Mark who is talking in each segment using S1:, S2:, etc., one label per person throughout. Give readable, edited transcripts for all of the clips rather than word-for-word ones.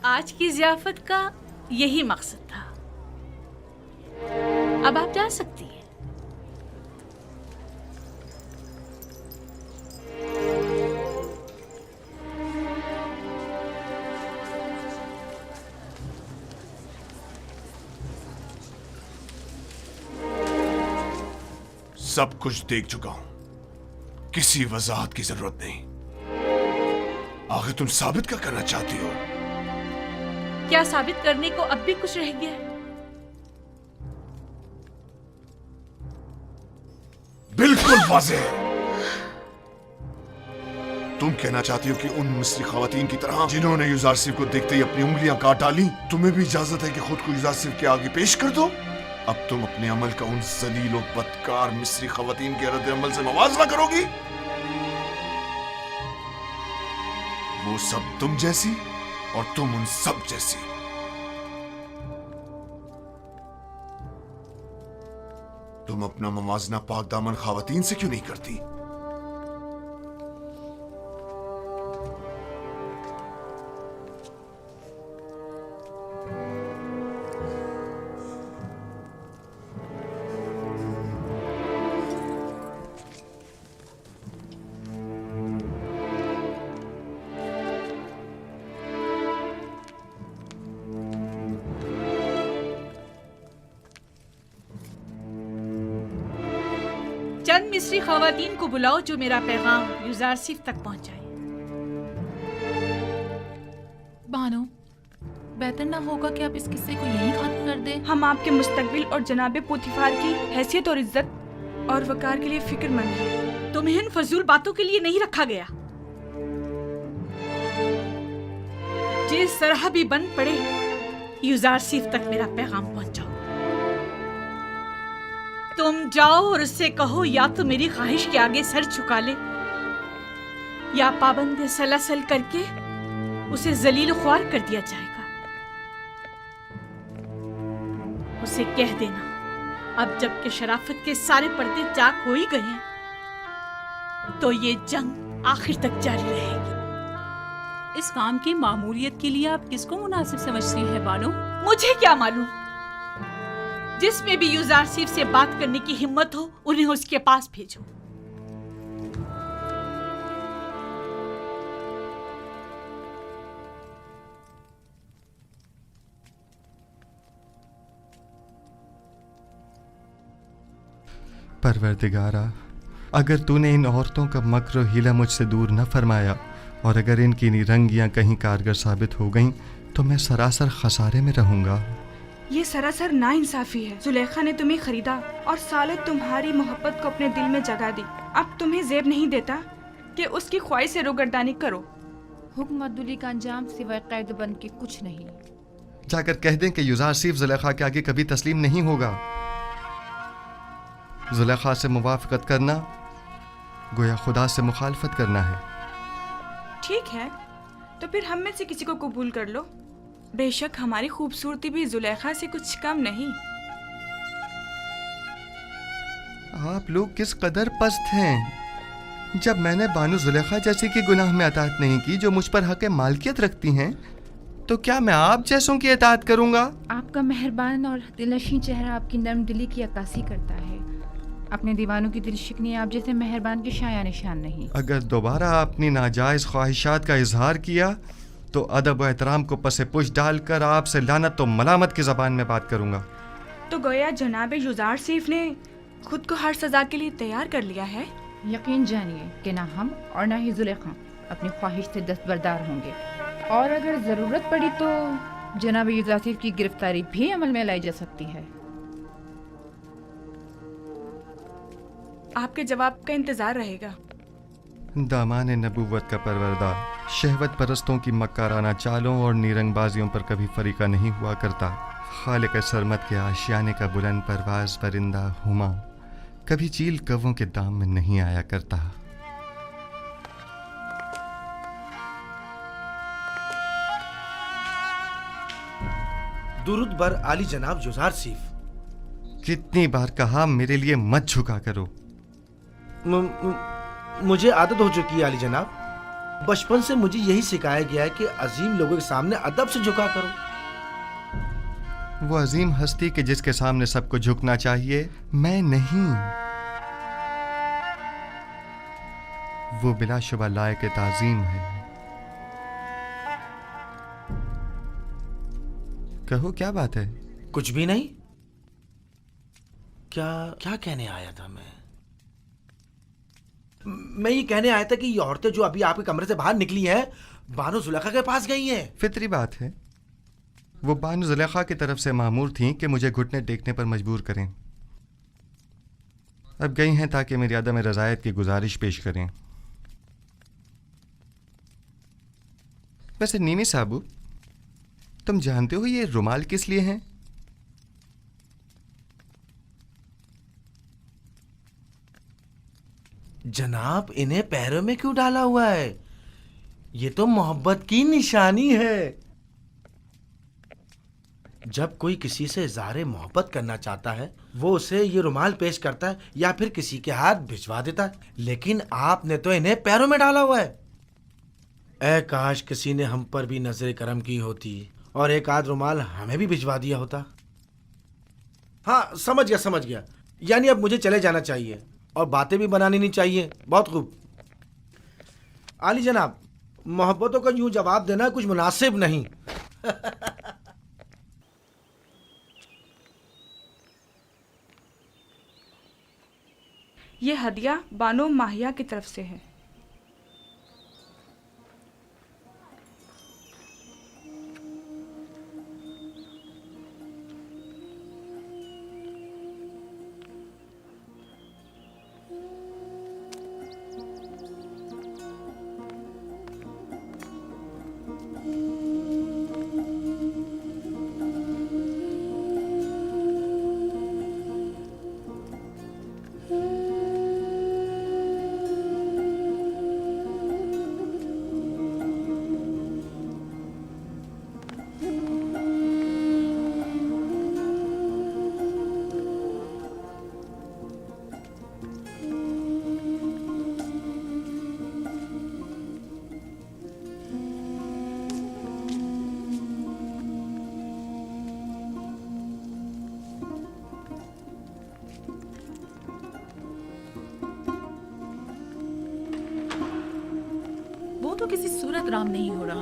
S1: आज की ज़ियाफ़त का यही मकसद था। अब आप जा सकती हैं।
S2: सब कुछ देख चुका हूं, किसी वजाहत की जरूरत नहीं। आखिर तुम साबित क्या करना चाहती हो?
S1: क्या साबित करने को अब भी कुछ रह गया है?
S2: बिल्कुल वाज़ेह है। तुम कहना चाहती हो कि उन मिस्री खवातीन की तरह जिन्होंने यूजारसिफ को देखते ही अपनी उंगलियां काट डाली, तुम्हें भी इजाजत है कि खुद को यूजारसिफ के आगे पेश कर दो? अब तुम अपने अमल का उन जलील और बदकार मिस्री खवातीन के रद्द अमल से मवाजना करोगी? वो सब तुम जैसी और तुम उन सब जैसी। तुम अपना मवाजना पाक दामन खवातीन से क्यों नहीं करती?
S1: चंद मिस्री खवातीन को बुलाओ जो मेरा पैगाम यूजारसिफ तक पहुंचाए।
S3: बानो, बेहतर ना होगा कि आप इस किस्से को यहीं खत्म कर दें?
S4: हम आपके मुस्तकबिल और जनाबे पोतीफार की हैसियत और इज्जत और वकार के लिए फिक्रमंद हैं।
S1: तुम्हें इन फजूल बातों के लिए नहीं रखा गया। जिस तरह भी बन पड़े, यूजारसिफ तक मेरा पैगाम पहुंचाओ। तुम जाओ और उससे कहो या तो मेरी ख्वाहिश के आगे सर झुका ले या पाबंद सलसल करके उसे जलील ख्वार कर दिया जाएगा। उसे कह देना, अब जबकि शराफत के सारे पर्दे चाक हो ही गए हैं, तो ये जंग आखिर तक जारी रहेगी।
S3: इस काम की मामूलियत के लिए आप किसको मुनासिब समझती हैं बानो?
S1: मुझे क्या मालूम। जिसमें भी यूजारसिफ से बात करने की हिम्मत हो, उन्हें उसके पास भेजो।
S5: परवरदिगारा, अगर तूने इन औरतों का मक्र और हीला मुझसे दूर न फरमाया और अगर इनकी निरंगियां कहीं कारगर साबित हो गईं, तो मैं सरासर खसारे में रहूंगा।
S4: ये सरासर नाइंसाफी है। जुलेखा ने तुम्हें खरीदा और सालों तुम्हारी मोहब्बत को अपने दिल में जगा दी। अब तुम्हें ज़ेब नहीं देता कि उसकी ख्वाहिश से रोगर्दानी करो।
S6: हुक्म अब्दुल्ली का अंजाम सिवाय कैद बन के कुछ नहीं।
S5: जाकर कह दें कि यूजारसिफ जुलेखा के आगे कभी तस्लीम नहीं होगा। जुलेखा से मुवाफकत करना गोया खुदा से मुखालफत करना है।
S4: ठीक है, तो फिर हम में से किसी को कबूल कर लो। बेशक हमारी खूबसूरती भी जुलेखा से कुछ कम नहीं।
S5: आप लोग किस कदर पस्त हैं। जब मैंने बानो जुलेखा जैसी की गुनाह में अताअत नहीं की जो मुझ पर हक मालकियत रखती हैं, तो क्या मैं आप जैसों की अताअत करूंगा?
S6: आपका मेहरबान और दिलनशीं चेहरा आपकी नर्म दिली की अक्कासी करता है। अपने दीवानों की दिलशिकनी आप जैसे मेहरबान के शाया निशान नहीं।
S5: अगर दोबारा अपनी नाजायज ख्वाहिशात का इजहार किया तो अदब व एहतराम को पसे पुश डालकर आपसे लानत तो मलामत की ज़बान में बात करूंगा।
S4: तो गोया जनाब यूजारसिफ ने खुद को हर सजा के लिए तैयार कर लिया है।
S6: यकीन जानिए कि ना हम और ना ही जुलेखा अपनी ख्वाहिश से दस्तबरदार होंगे, और अगर ज़रूरत पड़ी तो जनाब यूजारसिफ की गिरफ्तारी भी अमल में लाई जा सकती है।
S4: आपके जवाब का इंतजार रहेगा।
S5: दामान नबूवत का परवरदा शहवत परस्तों की मक्काराना चालों और नीरंगबाजियों पर कभी फरीका नहीं हुआ करता। खालिक सरमत के आशियाने का बुलंद परवाज परिंदा हुमा कभी चील कव्वों के दाम में नहीं आया करता।
S7: दुरूद बर आली जनाब यूजारसिफ।
S5: कितनी बार कहा मेरे लिए मत झुका करो।
S7: मुझे आदत हो चुकी है आली जनाब। बचपन से मुझे यही सिखाया गया है कि अजीम लोगों के सामने अदब से झुका करो।
S5: वो अजीम हस्ती के जिसके सामने सबको झुकना चाहिए, मैं नहीं। वो बिलाशुबह लायक ताज़ीम है। कहो क्या बात है?
S7: कुछ भी नहीं। क्या क्या कहने आया था मैं ये कहने आया था कि ये औरतें जो अभी आपके कमरे से बाहर निकली हैं, बानो जुलेखा के पास गई हैं।
S5: फितरी बात है। वो बानो जुलेखा की तरफ से मामूर थीं कि मुझे घुटने टेकने पर मजबूर करें। अब गई हैं ताकि मेरी अदम रज़ायत की गुजारिश पेश करें। वैसे नीमी साहब, तुम जानते हो ये रुमाल किस लिए हैं?
S7: जनाब, इन्हें पैरों में क्यों डाला हुआ है? ये तो मोहब्बत की निशानी है। जब कोई किसी से इज़हार मोहब्बत करना चाहता है, वो उसे ये रुमाल पेश करता है या फिर किसी के हाथ भिजवा देता है, लेकिन आपने तो इन्हें पैरों में डाला हुआ है। ऐ काश किसी ने हम पर भी नजर करम की होती और एक आध रुमाल हमें भी भिजवा दिया होता। हाँ, समझ गया। यानी अब मुझे चले जाना चाहिए और बातें भी बनानी नहीं चाहिए। बहुत खूब। आली जनाब, मोहब्बतों का यूं जवाब देना कुछ मुनासिब नहीं।
S4: ये हदिया बानो माहिया की तरफ से है।
S3: वो तो किसी सूरत राम नहीं हो रहा।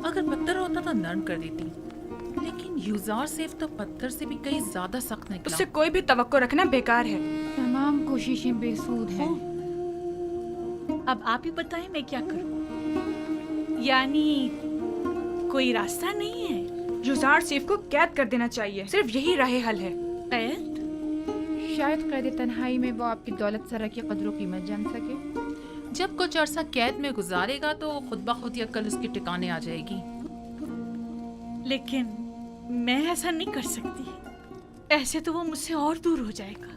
S3: अगर पत्थर होता तो नरम कर देती, लेकिन यूजार सेफ तो पत्थर से भी कहीं ज्यादा सख्त निकला।
S4: उससे कोई भी तवक्को रखना बेकार है।
S6: तमाम कोशिशें बेसूद हैं।
S1: अब आप ही बताएं मैं क्या करूं? यानी कोई रास्ता नहीं है?
S4: युजार सीफ को कैद कर देना चाहिए। सिर्फ यही राह हल है।
S1: कैद?
S6: शायद कैद तन्हाई में वो आपकी दौलत सरा की कदर कीमत जान सके।
S3: जब कुछ अरसा कैद में गुजारेगा तो खुद ब खुद या कल उसके ठिकाने आ जाएगी।
S1: लेकिन मैं ऐसा नहीं कर सकती। ऐसे तो वो मुझसे और दूर हो जाएगा।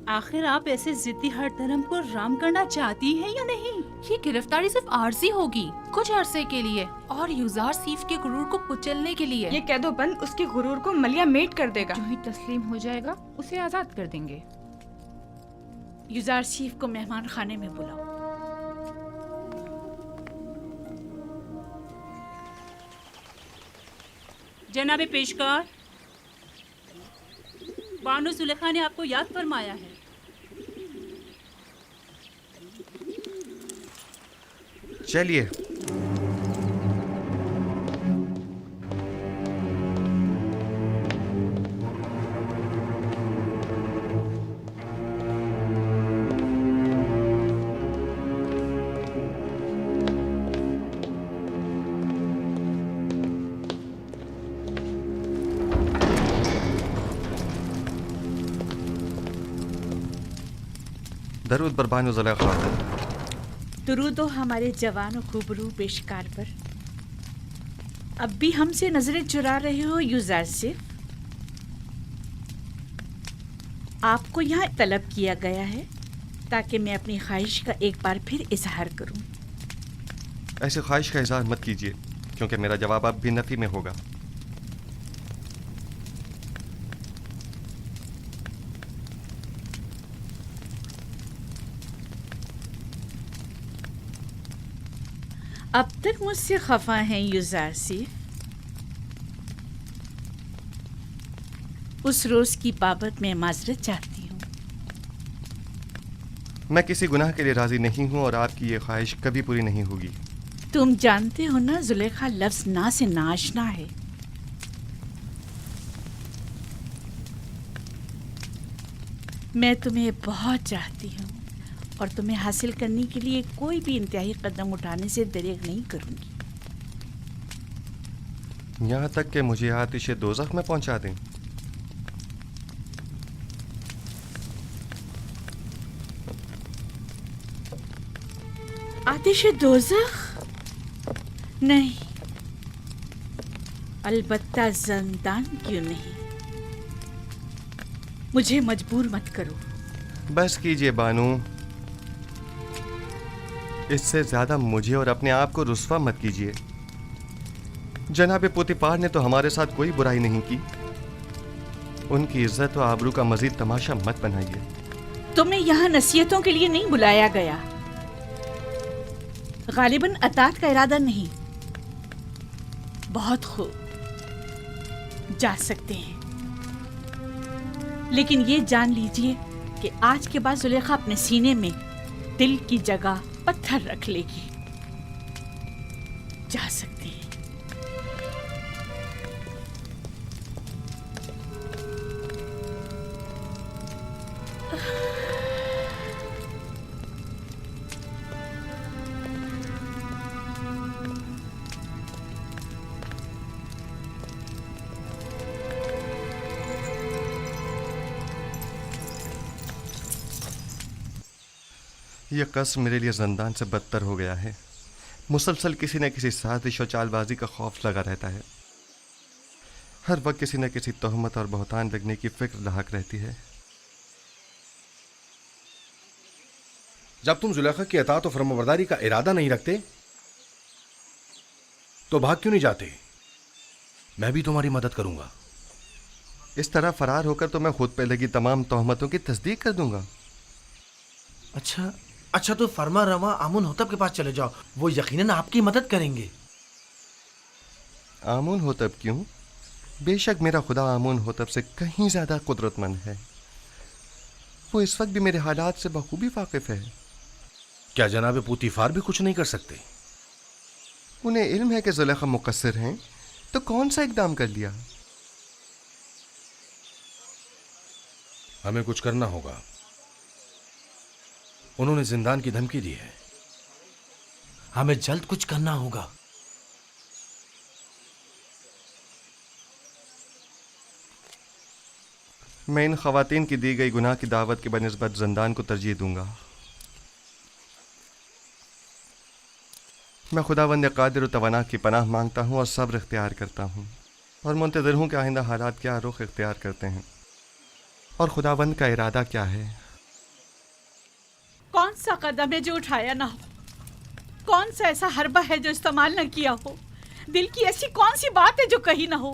S8: आखिर आप ऐसे जिद्दी हर धर्म को राम करना चाहती हैं या नहीं?
S3: ये गिरफ्तारी सिर्फ आर्जी होगी, कुछ अरसे के लिए, और यूजार सीफ के गुरूर को कुचलने के लिए।
S4: ये कैदोबंद उसके गुरूर को मलिया मेट कर देगा।
S6: जो ही तस्लीम हो जाएगा उसे आजाद कर देंगे।
S1: यूजार सीफ को मेहमान खाने में बुलाओ।
S8: जनाबे पेशकार, बानो जुलेखा ने आपको याद फरमाया है।
S5: चलिए। दरूद बर बानो जुलेखा।
S1: दुरूद हो हमारे जवान और खूबरू पेशकार पर। अब भी हमसे नजरें चुरा रहे हो यूजार से। आपको यहाँ तलब किया गया है ताकि मैं अपनी ख्वाहिश का एक बार फिर इजहार करूं।
S5: ऐसे ख्वाहिश का इजहार मत कीजिए, क्योंकि मेरा जवाब अब भी नफी में होगा।
S1: अब तक मुझसे खफा हैं युजारसिफ? उस रोज की बाबत मैं माजरत चाहती हूँ।
S5: मैं किसी गुनाह के लिए राजी नहीं हूँ और आपकी ये ख्वाहिश कभी पूरी नहीं होगी।
S1: तुम जानते हो ना, जुलेखा लफ्ज ना से नाशना है। मैं तुम्हें बहुत चाहती हूँ और तुम्हें हासिल करने के लिए कोई भी इंतहाई कदम उठाने से दरेग नहीं करूँगी।
S5: यहाँ तक कि मुझे आतिश दोज़ख में पहुँचा दें।
S1: आतिश दोज़ख? नहीं, अलबत्ता ज़ंदान क्यों नहीं। मुझे मजबूर मत करो।
S5: बस कीजिए बानू, इससे ज्यादा मुझे और अपने आप को रुस्वा मत कीजिए। जनाब पोतीफार ने तो हमारे साथ कोई बुराई नहीं की। उनकी इज्जत और आबरू का मजीद तमाशा मत बनाइए।
S1: तुम्हें यहाँ नसीहतों के लिए नहीं बुलाया गया। गालिबन अतात का इरादा नहीं। बहुत खूब, जा सकते हैं, लेकिन ये जान लीजिए कि आज के बाद जुलेखा अपने सीने में दिल की जगह पत्थर रख लेगी। जा सकते हैं।
S5: यह कसम मेरे लिए ज़ंदान से बदतर हो गया है। मुसलसल किसी न किसी साजिश और चालबाजी का खौफ लगा रहता है। हर वक्त किसी न किसी तोहमत और बहतान लगने की फिक्र लाहक रहती है।
S9: जब तुम जुलेखा की अतात और फरमाबरदारी का इरादा नहीं रखते तो भाग क्यों नहीं जाते? मैं भी तुम्हारी मदद करूंगा।
S5: इस तरह फरार होकर तो मैं खुद पे लगी तमाम तोहमतों की तस्दीक कर दूंगा।
S7: अच्छा तो फरमा रवा आमुन होतब के पास चले जाओ, वो यकीनन आपकी मदद करेंगे।
S5: आमुन होतब क्यों? बेशक मेरा खुदा आमुन होतब से कहीं ज्यादा कुदरतमंद है। वो इस वक्त भी मेरे हालात से बखूबी वाकिफ है।
S9: क्या जनाब पोतीफार भी कुछ नहीं कर सकते?
S5: उन्हें इल्म है कि जुलेखा मुकस्सिर हैं, तो कौन सा इकदाम कर लिया?
S9: हमें कुछ करना होगा। उन्होंने जिंदान की धमकी दी है।
S7: हमें जल्द कुछ करना होगा।
S5: मैं इन खवातीन की दी गई गुनाह की दावत के बनिस्बत जिंदान को तरजीह दूंगा। मैं खुदावंद कादिर व तवाना की पनाह मांगता हूँ और सब्र इख्तियार करता हूँ और मुंतज़िर हूँ कि आइंदा हालात क्या रुख इख्तियार करते हैं और खुदावंद का इरादा क्या है।
S1: कौन सा कदम है जो उठाया ना हो? कौन सा ऐसा हरबा है जो इस्तेमाल न किया हो? दिल की ऐसी कौन सी बात है जो कही ना हो?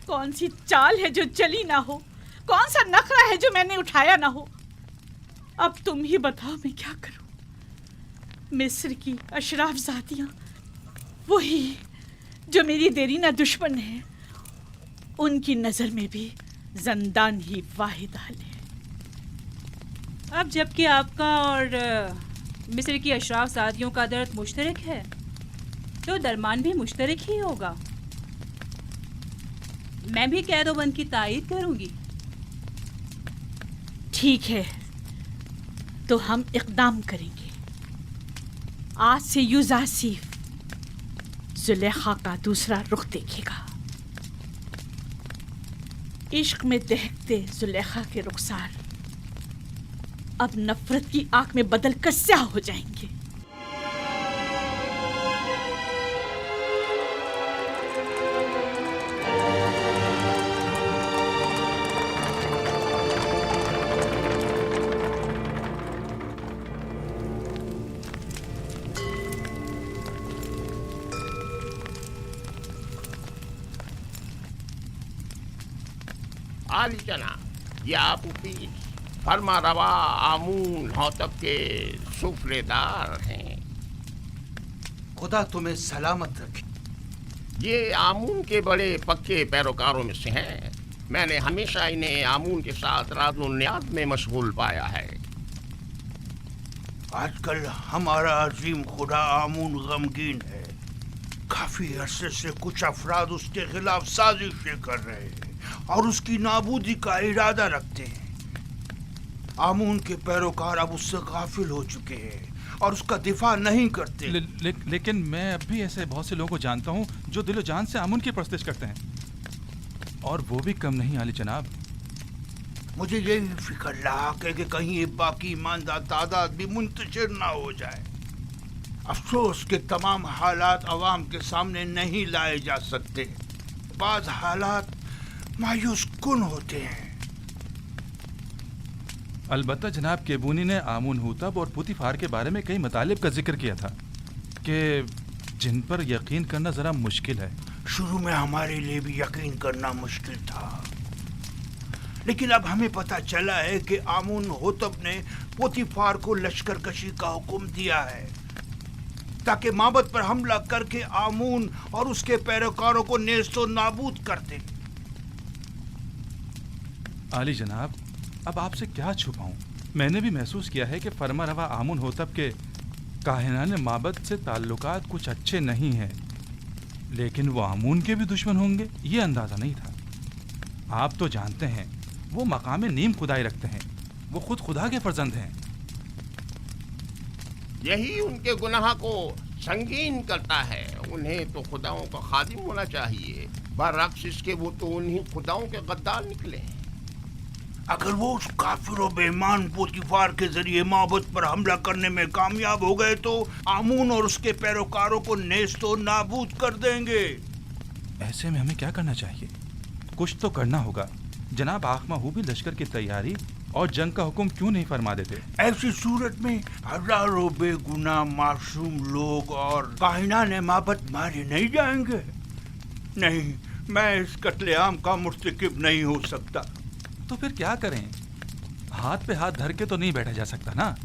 S1: कौन सी चाल है जो चली ना हो? कौन सा नखरा है जो मैंने उठाया ना हो? अब तुम ही बताओ मैं क्या करूं? मिस्र की अशराफ ज़ातियां, वही जो मेरी देरीना दुश्मन है, उनकी नज़र में भी ज़ंदान ही वाहिद हल है।
S8: अब जबकि आपका और मिस्र की अशराफ सादियों का दर्द मुश्तरक है, तो दरमान भी मुश्तरक ही होगा। मैं भी कैदोबंद की तायीद करूंगी।
S1: ठीक है, तो हम इक़दाम करेंगे। आज से युजासिफ जुलेखा का दूसरा रुख देखेगा। इश्क में दहकते जुलेखा के रुखसार अब नफरत की आंख में बदल कर स्याह हो जाएंगे।
S10: आली जनाब या पुपी फरमा रवा आमून हौतब के सुफरेदार हैं।
S11: खुदा तुम्हें सलामत रखे।
S10: ये आमून के बड़े पक्के पैरोकारों में से हैं। मैंने हमेशा इन्हें आमून के साथ राज़ो न्याज़ में मशगूल पाया है।
S11: आजकल हमारा अजीम खुदा आमून गमगीन है। काफी अरसे से कुछ अफराद उसके खिलाफ साजिशें कर रहे हैं और उसकी नाबूदी का इरादा रखते हैं। आमून के पैरोकार अब उससे गाफिल हो चुके हैं और उसका दिफा नहीं करते।
S12: लेकिन मैं अब भी ऐसे बहुत से लोगों को जानता हूँ जो दिलो जान से आमून की परस्तिश करते हैं, और वो भी कम नहीं आली जनाब।
S11: मुझे यही फिक्र रहा कि कहीं ये बाकी ईमानदार तादाद भी मुंतशिर ना हो जाए। अफसोस के तमाम हालात अवाम के सामने नहीं लाए जा सकते। बाज़ हालात मायूस कुन होते हैं।
S12: अलबत्ता जनाब केबूनी ने आमून हुतब और पुतीफार के बारे में कई मतालिब का जिक्र किया था कि जिन पर यकीन करना ज़रा मुश्किल है।
S11: शुरू में हमारे लिए भी यकीन करना मुश्किल था, लेकिन अब हमें पता चला है कि आमून होतब ने पोतीफार को लश्कर कशी का हुक्म दिया है ताकि माबद पर हमला करके आमून और उसके पैरोकारों को नेस्तो नाबूद कर दे।
S12: आली जनाब, अब आपसे क्या छुपाऊं? मैंने भी महसूस किया है कि फरमा रवा आमून होतब के काहिनाने माबद से ताल्लुकात कुछ अच्छे नहीं हैं, लेकिन वो आमून के भी दुश्मन होंगे ये अंदाज़ा नहीं था। आप तो जानते हैं वो मकाम नीम खुदाई रखते हैं, वो खुद खुदा के फर्जंद हैं।
S10: यही उनके गुनाह को संगीन करता है। उन्हें तो खुदाओं का खादिम होना चाहिए, बरअक्स इसके वो तो उन्हीं खुदाओं के गद्दार निकले।
S11: अगर वो उस काफिर और बेईमान पोतीफार के जरिए माबद पर हमला करने में कामयाब हो गए तो आमून और उसके पैरोकारों को नेस्तो नाबूद कर देंगे।
S12: ऐसे में हमें क्या करना चाहिए? कुछ तो करना होगा। जनाब आखमाहू भी लश्कर की तैयारी और जंग का हुक्म क्यों नहीं फरमा देते?
S11: ऐसी सूरत में हजारों बेगुनाह मासूम लोग और काहिनाने माबद मारे नहीं जाएंगे। नहीं, मैं इस कत्लेआम का मुर्तकिब नहीं हो सकता।
S12: तो फिर क्या करें? हाथ पे हाथ धर के तो नहीं बैठा जा सकता ना।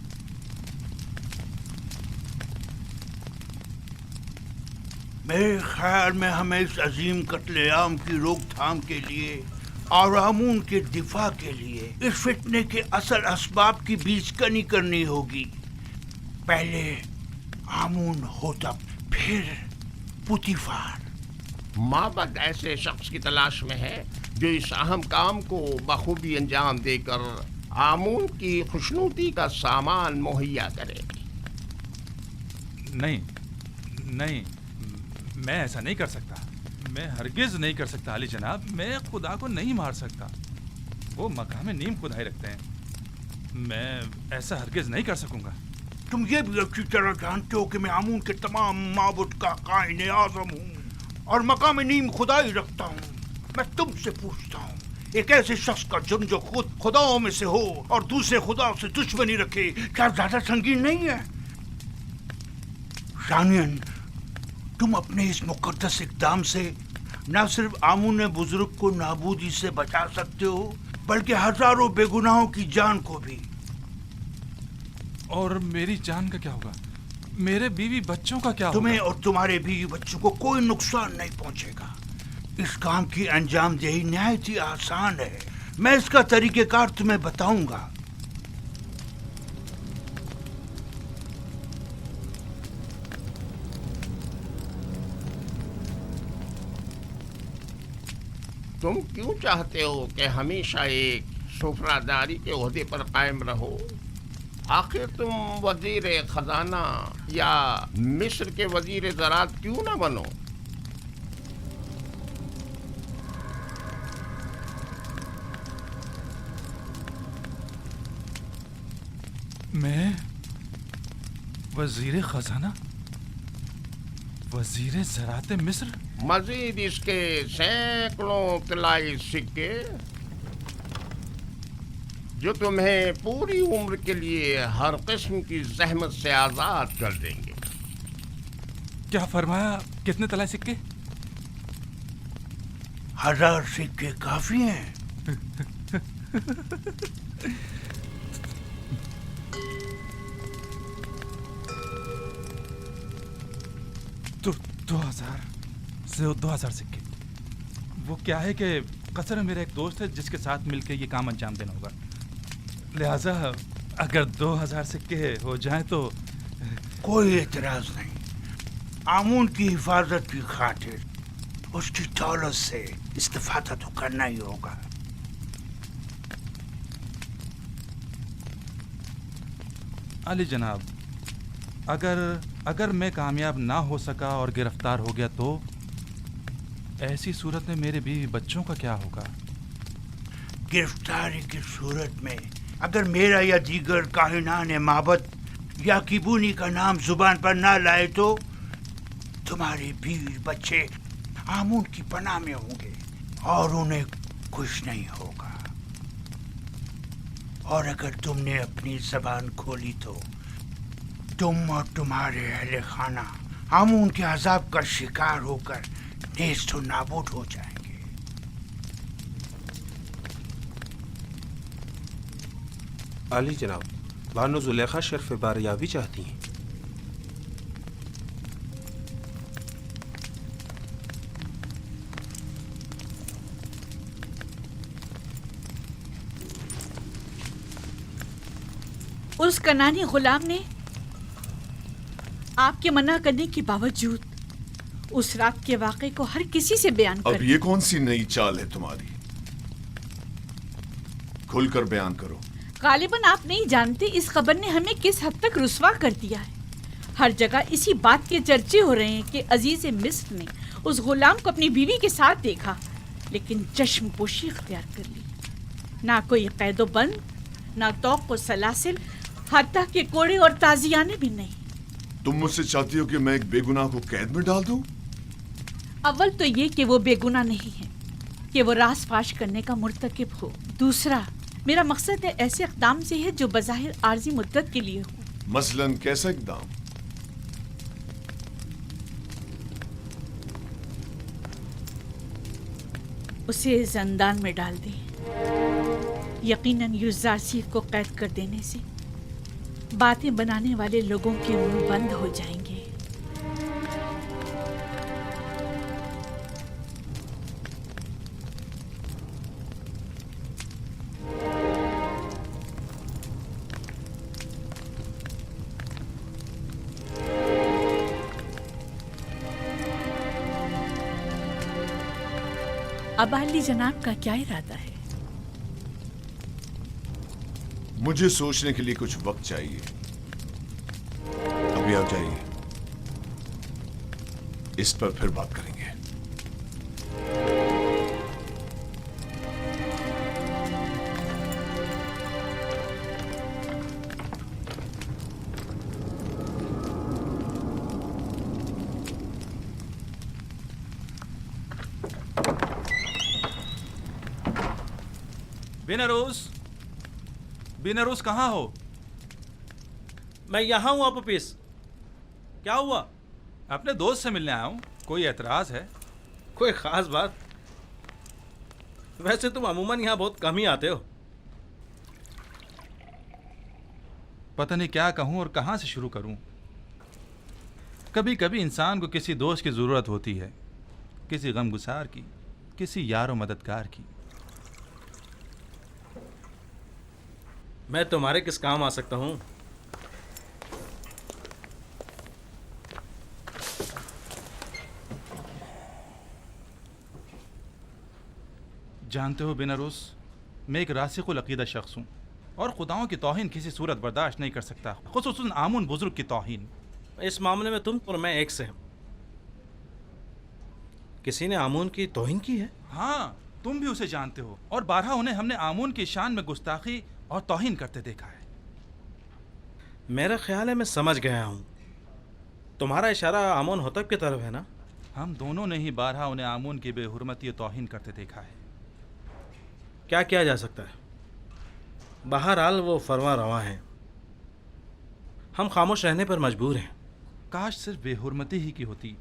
S11: मेरे ख्याल में हमें इस अजीम कत्लेआम की रोकथाम के लिए और आमून के दिफा के लिए इस फितने के असल असबाब की बीजकनी करनी होगी। पहले आमून होतब, फिर पुतीफार।
S10: माबद ऐसे शख्स की तलाश में है जो इस अहम काम को बखूबी अंजाम देकर आमून की खुशनुदी का सामान मुहैया करे।
S12: नहीं नहीं, मैं ऐसा नहीं कर सकता। मैं हरगिज नहीं कर सकता अली जनाब। मैं खुदा को नहीं मार सकता। वो मकाम नीम खुदाई रखते हैं। मैं ऐसा हरगिज नहीं कर सकूंगा।
S11: तुम ये भी अच्छी तरह जानते हो कि मैं आमून के तमाम माबुद का कायने आज़म हूँ और मकाम नीम खुदाई रखता हूँ। मैं तुमसे पूछता हूँ, एक ऐसे शख्स का जुर्म जो खुद खुदाओं में से हो और दूसरे खुदाओं से दुश्मनी रखे, क्या ज्यादा संगीन नहीं है? शानियन, तुम अपने इस मुकद्दस इक़दाम से न सिर्फ आमून बुजुर्ग को नाबूदी से बचा सकते हो बल्कि हजारों बेगुनाहों की जान को भी।
S12: और मेरी जान का क्या होगा? मेरे बीवी बच्चों का क्या
S11: तुम्हें
S12: होगा?
S11: और तुम्हारे बीवी बच्चों को कोई नुकसान नहीं पहुंचेगा। इस काम की अंजामदेही निहायत ही आसान है। मैं इसका तरीक़ेकार तुम्हें बताऊंगा।
S10: तुम क्यों चाहते हो कि हमेशा एक सुफरादारी के ओहदे पर कायम रहो? आखिर तुम वजीर खजाना या मिस्र के वजीर ज़राअत क्यों ना बनो?
S12: मैं वजीर खजाना, वजीर ज़राअत मिस्र?
S10: मजीद इसके सैकड़ों तिलाई सिक्के जो तुम्हें पूरी उम्र के लिए हर किस्म की जहमत से आजाद कर देंगे।
S12: क्या फरमाया? कितने तलाए सिक्के?
S11: 1000 सिक्के काफी हैं।
S12: दो हजार से 2000 सिक्के। वो क्या है कि कतर में मेरा एक दोस्त है जिसके साथ मिलकर ये काम अंजाम देना होगा, लिहाजा अगर 2000 सिक्के हो जाए तो।
S11: कोई एतराज नहीं। आमून की हिफाजत की खातिर उसकी दौलत से इस्तेफादा तो करना ही होगा।
S12: अली जनाब, अगर मैं कामयाब ना हो सका और गिरफ्तार हो गया तो ऐसी सूरत में मेरे बीवी बच्चों का क्या होगा?
S11: गिरफ्तारी की सूरत में अगर मेरा या दीगर काहिनान माबद या किबूनी का नाम जुबान पर ना लाए तो तुम्हारे बीवी बच्चे आमून की पनाह में होंगे और उन्हें कुछ नहीं होगा। और अगर तुमने अपनी जबान खोली तो तुम और तुम्हारे अहले खाना आमून के अजाब का शिकार होकर नेस्त व नाबूद हो जाएंगे।
S13: आली जनाब, बानो जुलेखा शर्फ बारियाबी चाहती हैं।
S1: उस कनानी गुलाम ने आपके मना करने के बावजूद उस रात के वाक़े को हर किसी से बयान कर
S2: अब ये कौन सी नई चाल है तुम्हारी? खुलकर बयान करो।
S1: गालिबन आप नहीं जानते इस खबर ने हमें किस हद तक रुस्वा कर दिया है। हर जगह इसी बात के चर्चे हो रहे हैं कि अजीज मिस्र ने उस गुलाम को अपनी बीवी के साथ देखा, लेकिन चश्मपोशी इख्तियार कर ली। ना कोई कैदो बंद, ना तौक व सलासिल, हत्ता के कोड़े और ताजियाने भी नहीं।
S2: तुम मुझसे चाहती हो कि मैं एक बेगुनाह को कैद में डाल दूं?
S1: अव्वल तो ये कि वो बेगुनाह नहीं है, कि वो राज फाश करने का मुर्तकिब हो। दूसरा, मेरा मकसद है ऐसे इक़दाम से है जो बज़ाहिर आर्जी मुद्दत के लिए हो।
S2: मसलन कैसा इक़दाम?
S1: उसे ज़ंदान में डाल दें। यकीनन युज़ारसीफ को कैद कर देने से बातें बनाने वाले लोगों के मुंह बंद हो जाएंगे। अब अली जनाब का क्या इरादा है?
S2: मुझे सोचने के लिए कुछ वक्त चाहिए। अभी आ जाइए, इस पर फिर बात करेंगे।
S12: बिनरोज कहाँ हो?
S14: मैं यहाँ हूँ अपोपिस। क्या हुआ?
S12: अपने दोस्त से मिलने आया हूँ। कोई एतराज है?
S14: कोई ख़ास बात? वैसे तुम अमूमन यहाँ बहुत कम ही आते हो।
S12: पता नहीं क्या कहूँ और कहाँ से शुरू करूँ। कभी कभी इंसान को किसी दोस्त की ज़रूरत होती है, किसी गमगुसार की, किसी यार व मददगार की।
S14: मैं तुम्हारे किस काम आ सकता हूँ?
S12: जानते हो बिनरोज, मैं एक रासिकुल अकीदा शख्स हूँ और खुदाओं की तौहीन किसी सूरत बर्दाश्त नहीं कर सकता, खुसूसन आमुन बुजुर्ग की तौहीन।
S14: इस मामले में तुम और मैं एक से हैं। किसी ने आमून की तौहीन की है?
S12: हाँ, तुम भी उसे जानते हो और बारहा उन्हें हमने आमून की शान में गुस्ताखी और तौहीन करते देखा है।
S14: मेरा ख्याल है मैं समझ गया हूँ। तुम्हारा इशारा आमून होतब की तरफ है ना?
S12: हम दोनों ने ही बारहा उन्हें आमून की बेहुरमती और तौहीन करते देखा है।
S14: क्या किया जा सकता है? बहरहाल वो फरवा रवा हैं। हम खामोश रहने पर मजबूर हैं।
S12: काश सिर्फ बेहुरमती ही की होती,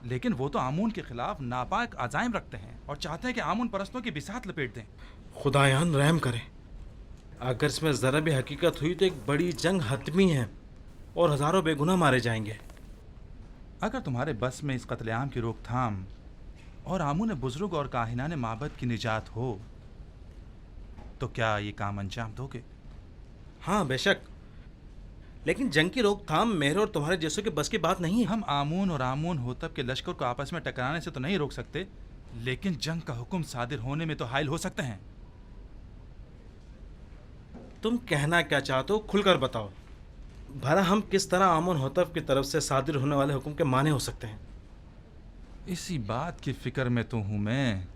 S12: लेकिन वो तो आमून के खिलाफ नापाक अजाइम रखते हैं और चाहते हैं कि आमून परस्तों की बिसात लपेट दें।
S14: खुदायान रहम करे। अगर इसमें ज़रा भी हकीकत हुई तो एक बड़ी जंग हतमी है और हज़ारों बेगुनाह मारे जाएंगे।
S12: अगर तुम्हारे बस में इस कत्लेआम की रोकथाम और आमून बुजुर्ग और काहिनान माबद की निजात हो तो क्या ये काम अंजाम दोगे?
S14: हाँ बेशक, लेकिन जंग की रोकथाम मेरे और तुम्हारे जैसों के बस की बात नहीं है।
S12: हम आमून और आमून होतब के लश्कर को आपस में टकराने से तो नहीं रोक सकते, लेकिन जंग का हुक्म सादिर होने में तो हायल हो सकते हैं।
S14: तुम कहना क्या चाहते हो खुलकर बताओ। भला हम किस तरह आमून होतब की तरफ से सादिर होने वाले हुक्म के माने हो सकते हैं?
S12: इसी बात की फिक्र में तो हूं मैं,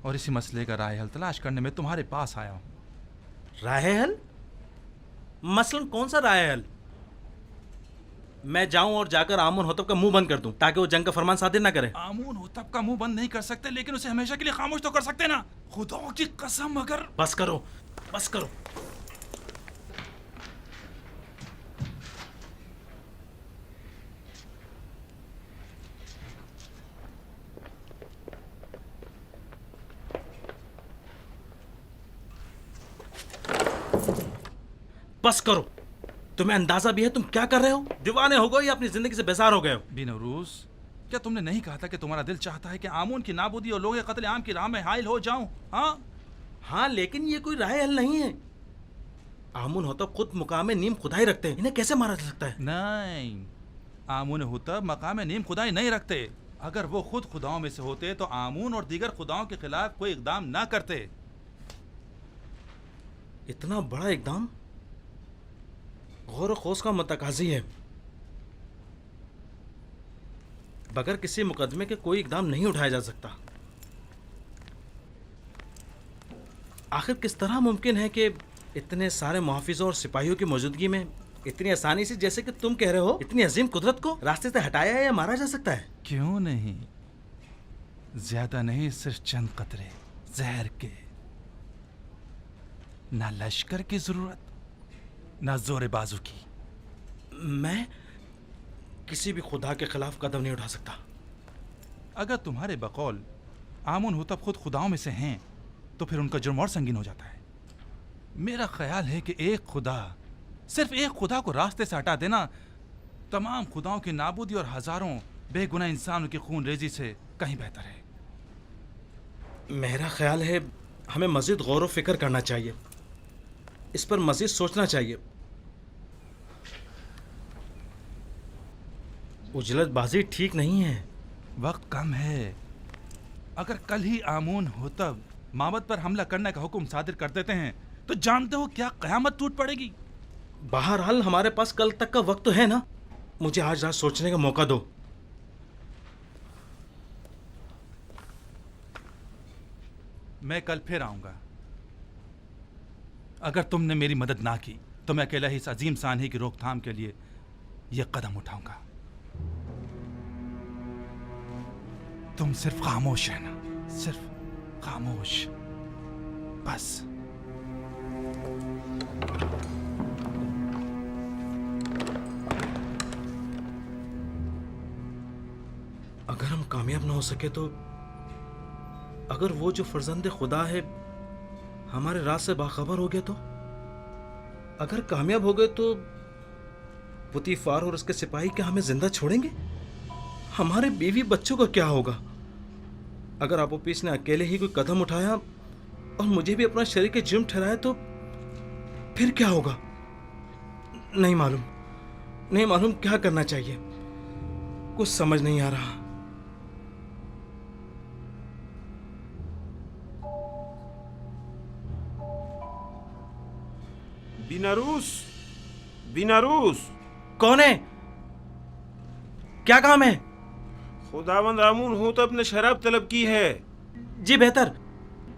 S12: और इसी मसले का राह हल तलाश करने में तुम्हारे पास आया हूं।
S14: राह हल? मसलन कौन सा राह हल? मैं जाऊं और जाकर आमून होतब का मुंह बंद कर दूं ताकि वो जंग का फरमान सादिर ना करे?
S12: आमून होतब का मुंह बंद नहीं कर सकते, लेकिन उसे हमेशा के लिए खामोश तो कर सकते ना। खुदा की कसम, अगर
S14: बस करो, बस करो। बस करो। तुम्हें अंदाजा भी है तुम क्या कर रहे हो? दीवाने हो गए या अपनी जिंदगी से बेजार हो गए हो?
S12: बिनौरूस, क्या तुमने नहीं कहा था कि तुम्हारा दिल चाहता है कि आमून की नाबूदी और लोग कत्ल आम की राह में हायल हो जाऊं?
S14: हाँ, लेकिन ये कोई राह हल नहीं है। आमून होतब खुद मुकाम नीम खुदाई रखते हैं, इन्हें कैसे मारा जा सकता है?
S12: नहीं, आमून होतब मकाम नीम खुदाई नहीं रखते। अगर वो खुद खुदाओं में से होते तो आमून और दीगर खुदाओं के खिलाफ कोई इकदाम ना करते।
S14: इतना बड़ा इकदाम गौर खोज का मुतकाजी है। बगैर किसी मुकदमे के कोई इकदाम नहीं उठाया जा सकता। आखिर किस तरह मुमकिन है कि इतने सारे मुहाफिजों और सिपाहियों की मौजूदगी में इतनी आसानी से, जैसे कि तुम कह रहे हो, इतनी अजीम कुदरत को रास्ते से हटाया या मारा जा सकता है?
S12: क्यों नहीं, ज्यादा नहीं, सिर्फ चंद कतरे जहर के। ना लश्कर की जरूरत, ना जोर बाजू की।
S14: मैं किसी भी खुदा के खिलाफ कदम नहीं उठा सकता।
S12: अगर तुम्हारे बकौल आमून होतब खुद खुदाओं में से हैं तो फिर उनका जुर्म और संगीन हो जाता है। मेरा ख्याल है कि एक खुदा, सिर्फ एक खुदा को रास्ते से हटा देना तमाम खुदाओं की नाबूदी और हजारों बेगुनाह इंसानों की खून रेजी से कहीं बेहतर है।
S14: मेरा ख्याल है हमें मजीद गौर व फिक्र करना चाहिए, इस पर मजीद सोचना चाहिए। उजलतबाजी ठीक नहीं है।
S12: वक्त कम है। अगर कल ही आमून होतब माबद पर हमला करने का हुक्म सादिर कर देते हैं तो जानते हो क्या कयामत टूट पड़ेगी।
S14: बहरहाल हमारे पास कल तक का वक्त तो है ना। मुझे आज रात सोचने का मौका दो।
S12: मैं कल फिर आऊंगा। अगर तुमने मेरी मदद ना की तो मैं अकेला ही इस अजीम सानही की रोकथाम के लिए यह कदम उठाऊंगा। तुम सिर्फ खामोश रहना, सिर्फ खामोश, बस।
S14: अगर हम कामयाब ना हो सके तो, अगर वो जो फर्जंद खुदा है हमारे राज से बाखबर हो गया तो, अगर कामयाब हो गए तो पुतीफार और उसके सिपाही क्या हमें जिंदा छोड़ेंगे? हमारे बीवी बच्चों का क्या होगा? अगर आपोपीस ने अकेले ही कोई कदम उठाया और मुझे भी अपना शरीक जुर्म ठहराया तो फिर क्या होगा? नहीं मालूम क्या करना चाहिए। कुछ समझ नहीं आ रहा।
S13: बिनारूस
S14: कौन है? क्या काम है?
S13: खुदावंद आमून होतब ने शराब तलब की है।
S14: जी बेहतर,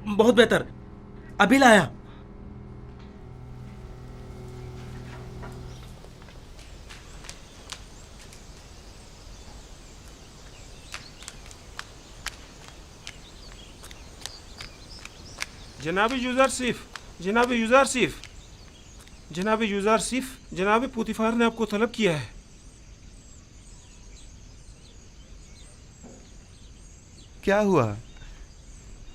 S14: बहुत बेहतर, अभी लाया।
S13: जनाब यूज़रसिफ, जनाब पुतीफार ने आपको तलब किया है।
S5: क्या हुआ?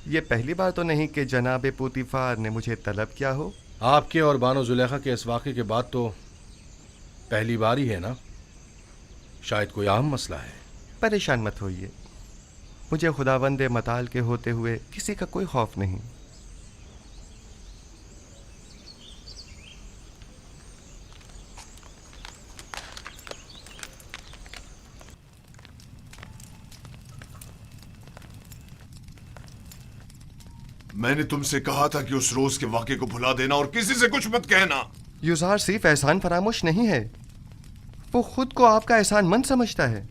S5: ये पहली बार तो नहीं कि जनाब पुतीफार ने मुझे तलब किया हो।
S9: आपके और बानो जुलेखा के इस वाक़े के बाद तो पहली बार ही है ना? शायद कोई अहम मसला है।
S5: परेशान मत होइए, मुझे खुदावंद मताल के होते हुए किसी का कोई खौफ नहीं।
S2: मैंने तुमसे कहा था कि उस रोज के वाक़े को भुला देना और किसी से कुछ मत कहना।
S5: युजार सिर्फ एहसान फरामोश नहीं है, वो खुद को आपका एहसानमंद समझता है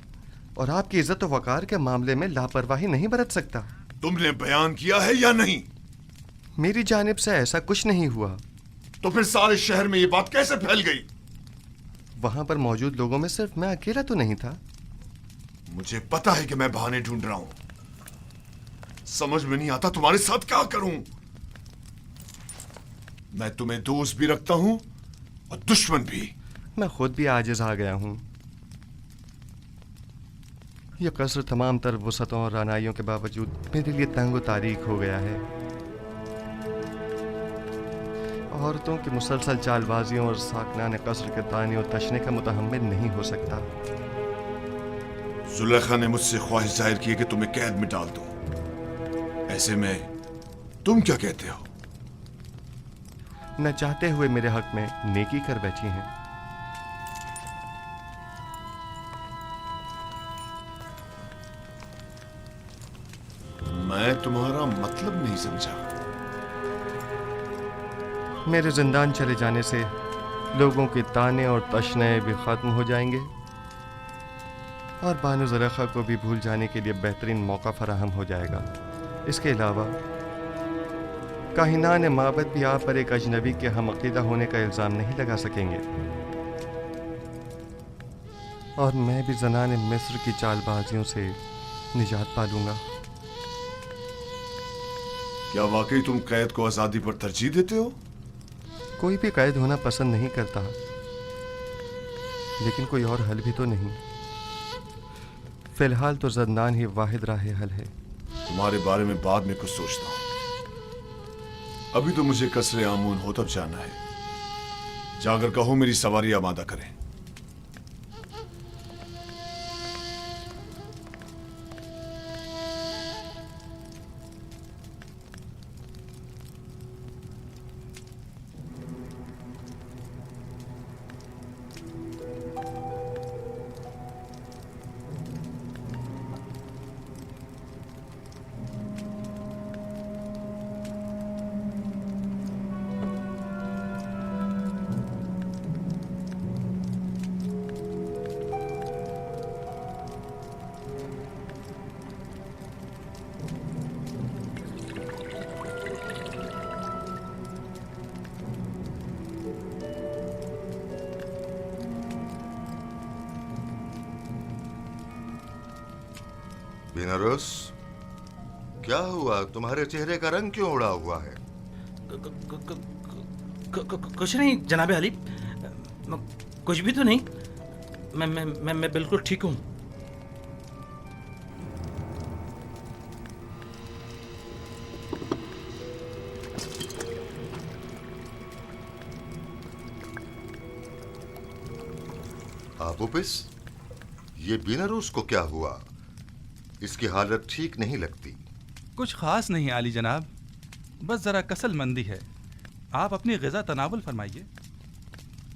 S5: और आपकी इज्जत और वकार के मामले में लापरवाही नहीं बरत सकता।
S2: तुमने बयान किया है या नहीं?
S5: मेरी जानिब से ऐसा कुछ नहीं हुआ।
S2: तो फिर सारे शहर में ये बात कैसे फैल गई?
S5: वहां पर मौजूद लोगों में सिर्फ मैं अकेला तो नहीं था।
S2: मुझे पता है कि मैं बहाने ढूंढ रहा हूं। समझ में नहीं आता तुम्हारे साथ क्या करूं। मैं तुम्हें दोस्त भी रखता हूं और दुश्मन भी।
S5: मैं खुद भी आजिज आ गया हूं। यह कसर तमाम तर वसतों और रानाइयों के बावजूद मेरे लिए तंग तारीख हो गया है। औरतों की मुसलसल चालबाजियों और साकनान कसर के ताने और तशने का मुतहम्मिल नहीं हो सकता।
S2: जुलेखा ने मुझसे ख्वाहिश जाहिर की कि तुम्हें कैद में डाल दूं। ऐसे में तुम क्या कहते हो?
S5: न चाहते हुए मेरे हक में नेकी कर बैठी हैं।
S2: मैं तुम्हारा मतलब नहीं समझा।
S5: मेरे जिंदान चले जाने से लोगों के ताने और तशने भी खत्म हो जाएंगे और बानो ज़ुलेखा को भी भूल जाने के लिए बेहतरीन मौका फराहम हो जाएगा। इसके अलावा काहिनान माबद भी आप पर एक अजनबी के हम अकीदा होने का इल्ज़ाम नहीं लगा सकेंगे और मैं भी ज़नान मिस्र की चालबाजियों से निजात पा लूंगा।
S2: क्या वाकई तुम कैद को आज़ादी पर तरजीह देते हो?
S5: कोई भी कैद होना पसंद नहीं करता, लेकिन कोई और हल भी तो नहीं। फिलहाल तो ज़ंदान ही वाहिद राह हल है।
S2: तुम्हारे बारे में बाद में कुछ सोचता हूं। अभी तो मुझे कसरे आमून होतब जाना है। जाकर कहो मेरी सवारी आमादा करें।
S15: बिनारस, क्या हुआ? तुम्हारे चेहरे का रंग क्यों उड़ा हुआ है?
S14: कुछ नहीं जनाबे अली, कुछ भी तो नहीं। मैं बिल्कुल ठीक हूँ।
S15: आबुपिस, ये बिनारस को क्या हुआ? इसकी हालत ठीक नहीं लगती।
S12: कुछ खास नहीं आली जनाब, बस जरा कसलमंदी है। आप अपनी ग़िज़ा तनावुल फरमाइए।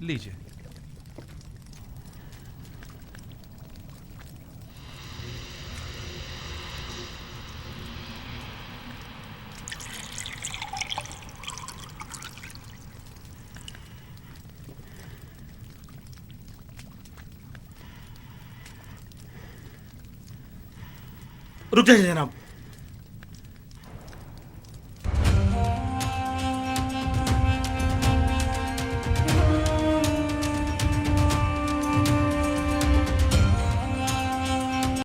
S12: लीजिए।
S14: रुक जाइए जनाब।